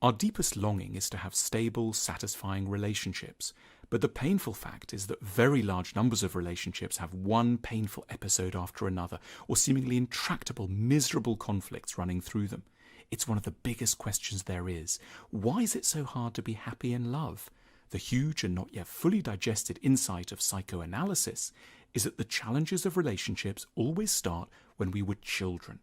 Our deepest longing is to have stable, satisfying relationships, but the painful fact is that very large numbers of relationships have one painful episode after another, or seemingly intractable, miserable conflicts running through them. It's one of the biggest questions there is. Why is it so hard to be happy in love? The huge and not yet fully digested insight of psychoanalysis is that the challenges of relationships always start when we were children.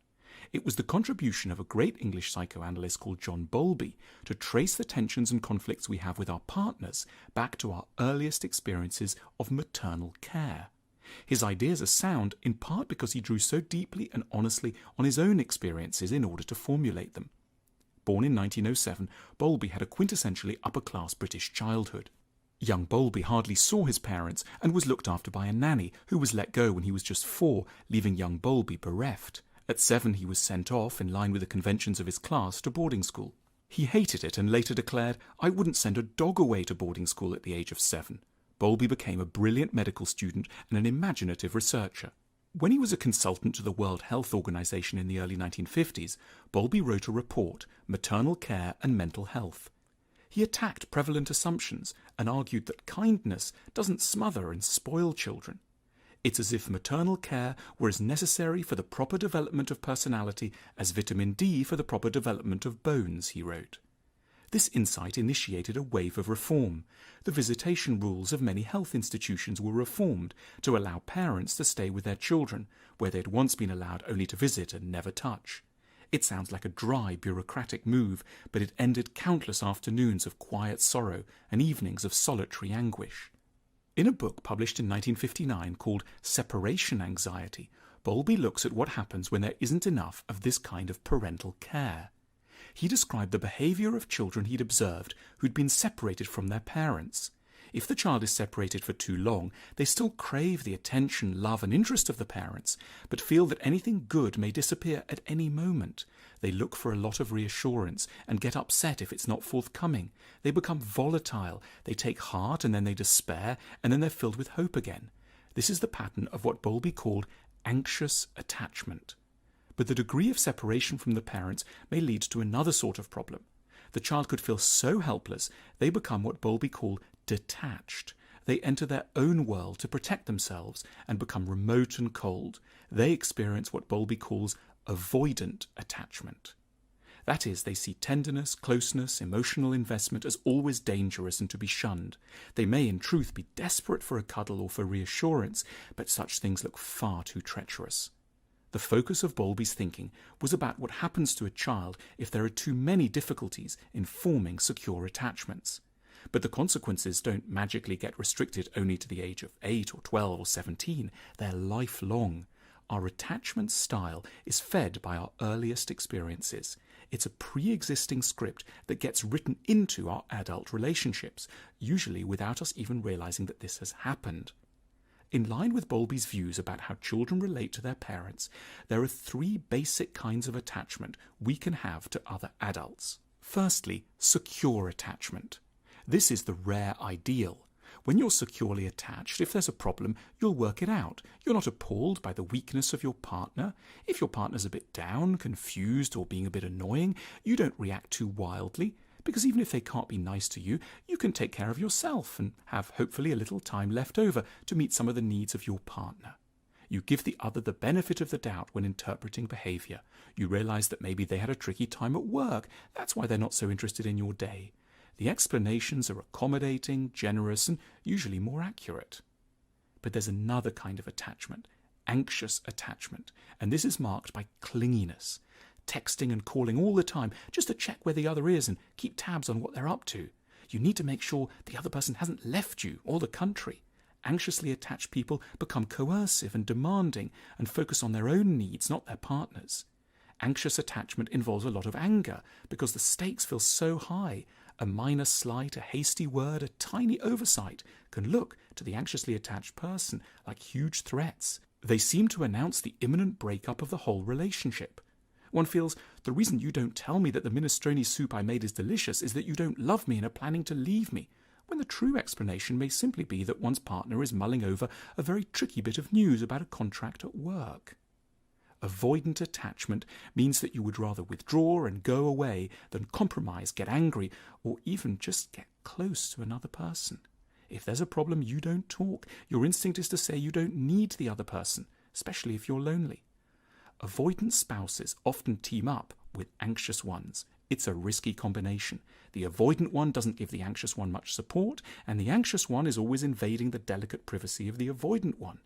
It was the contribution of a great English psychoanalyst called John Bowlby to trace the tensions and conflicts we have with our partners back to our earliest experiences of maternal care. His ideas are sound in part because he drew so deeply and honestly on his own experiences in order to formulate them. Born in 1907, Bowlby had a quintessentially upper-class British childhood. Young Bowlby hardly saw his parents and was looked after by a nanny who was let go when he was just 4, leaving young Bowlby bereft. At 7, he was sent off, in line with the conventions of his class, to boarding school. He hated it and later declared, "I wouldn't send a dog away to boarding school at the age of 7. Bowlby became a brilliant medical student and an imaginative researcher. When he was a consultant to the World Health Organization in the early 1950s, Bowlby wrote a report, Maternal Care and Mental Health. He attacked prevalent assumptions and argued that kindness doesn't smother and spoil children. It's as if maternal care were as necessary for the proper development of personality as vitamin D for the proper development of bones, he wrote. This insight initiated a wave of reform. The visitation rules of many health institutions were reformed to allow parents to stay with their children, where they had once been allowed only to visit and never touch. It sounds like a dry, bureaucratic move, but it ended countless afternoons of quiet sorrow and evenings of solitary anguish. In a book published in 1959 called Separation Anxiety, Bowlby looks at what happens when there isn't enough of this kind of parental care. He described the behaviour of children he'd observed who'd been separated from their parents. If the child is separated for too long, they still crave the attention, love and interest of the parents, but feel that anything good may disappear at any moment. They look for a lot of reassurance and get upset if it's not forthcoming. They become volatile, they take heart and then they despair, and then they're filled with hope again. This is the pattern of what Bowlby called anxious attachment. But the degree of separation from the parents may lead to another sort of problem. The child could feel so helpless they become what Bowlby called detached. They enter their own world to protect themselves and become remote and cold. They experience what Bowlby calls avoidant attachment. That is, they see tenderness, closeness, emotional investment as always dangerous and to be shunned. They may in truth be desperate for a cuddle or for reassurance, but such things look far too treacherous. The focus of Bowlby's thinking was about what happens to a child if there are too many difficulties in forming secure attachments. But the consequences don't magically get restricted only to the age of 8 or 12 or 17. They're lifelong. Our attachment style is fed by our earliest experiences. It's a pre-existing script that gets written into our adult relationships, usually without us even realizing that this has happened. In line with Bowlby's views about how children relate to their parents, there are 3 basic kinds of attachment we can have to other adults. Firstly, secure attachment. This is the rare ideal. When you're securely attached, if there's a problem, you'll work it out. You're not appalled by the weakness of your partner. If your partner's a bit down, confused, or being a bit annoying, you don't react too wildly, because even if they can't be nice to you, you can take care of yourself and have hopefully a little time left over to meet some of the needs of your partner. You give the other the benefit of the doubt when interpreting behaviour. You realise that maybe they had a tricky time at work. That's why they're not so interested in your day. The explanations are accommodating, generous, and usually more accurate. But there's another kind of attachment, anxious attachment, and this is marked by clinginess, texting and calling all the time just to check where the other is and keep tabs on what they're up to. You need to make sure the other person hasn't left you or the country. Anxiously attached people become coercive and demanding and focus on their own needs, not their partner's. Anxious attachment involves a lot of anger because the stakes feel so high. A minor slight, a hasty word, a tiny oversight can look to the anxiously attached person like huge threats. They seem to announce the imminent breakup of the whole relationship. One feels, the reason you don't tell me that the minestrone soup I made is delicious is that you don't love me and are planning to leave me, when the true explanation may simply be that one's partner is mulling over a very tricky bit of news about a contract at work. Avoidant attachment means that you would rather withdraw and go away than compromise, get angry, or even just get close to another person. If there's a problem, you don't talk. Your instinct is to say you don't need the other person, especially if you're lonely. Avoidant spouses often team up with anxious ones. It's a risky combination. The avoidant one doesn't give the anxious one much support, and the anxious one is always invading the delicate privacy of the avoidant one.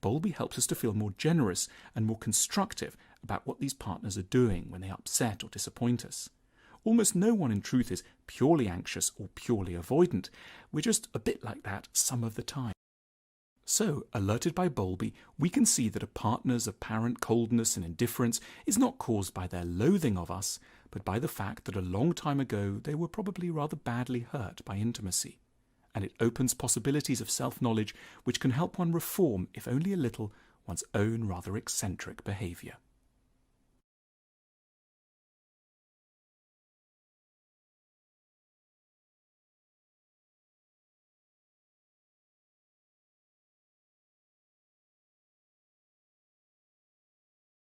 Bowlby helps us to feel more generous and more constructive about what these partners are doing when they upset or disappoint us. Almost no one in truth is purely anxious or purely avoidant. We're just a bit like that some of the time. So, alerted by Bowlby, we can see that a partner's apparent coldness and indifference is not caused by their loathing of us, but by the fact that a long time ago they were probably rather badly hurt by intimacy. And it opens possibilities of self-knowledge which can help one reform, if only a little, one's own rather eccentric behaviour.